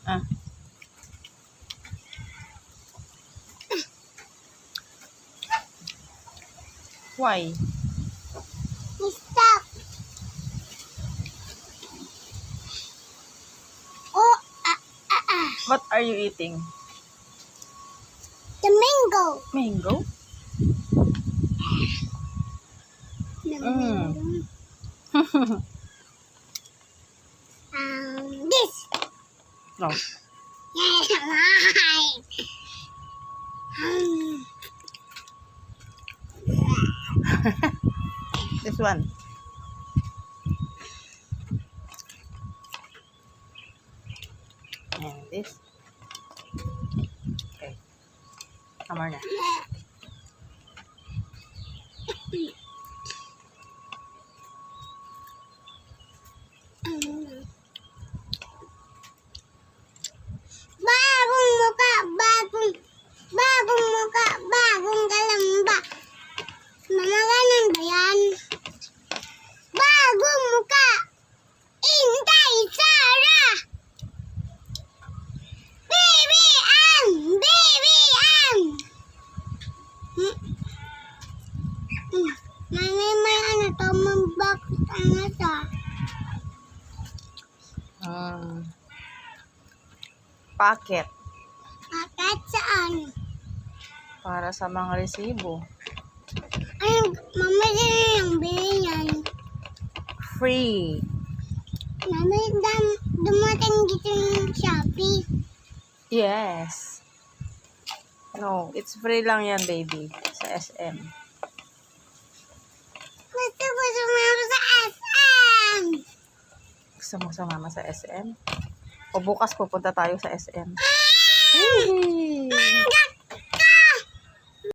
Ah. Why? Stop. Oh, What are you eating? the mango. Mango? The Mm. mango. This. No. This one. And this. Okay. Come on na. Bagong muka, bagong muka, bagong kalamba. Mama, ganun ba yan? Bagong muka. Inday Sara. Baby Ann, Baby Ann. May ano to, bakit ano to? Packet. Bakit saan? Para sa mga resibo. Ano, mama, sino yung bili yan? Free. Mama, dumating dito yung Shopee. Yes. No, it's free lang yan, baby. Sa SM. Gusto ko sumama sa SM. Gusto mo sumama sa SM? O bukas pupunta tayo sa SM?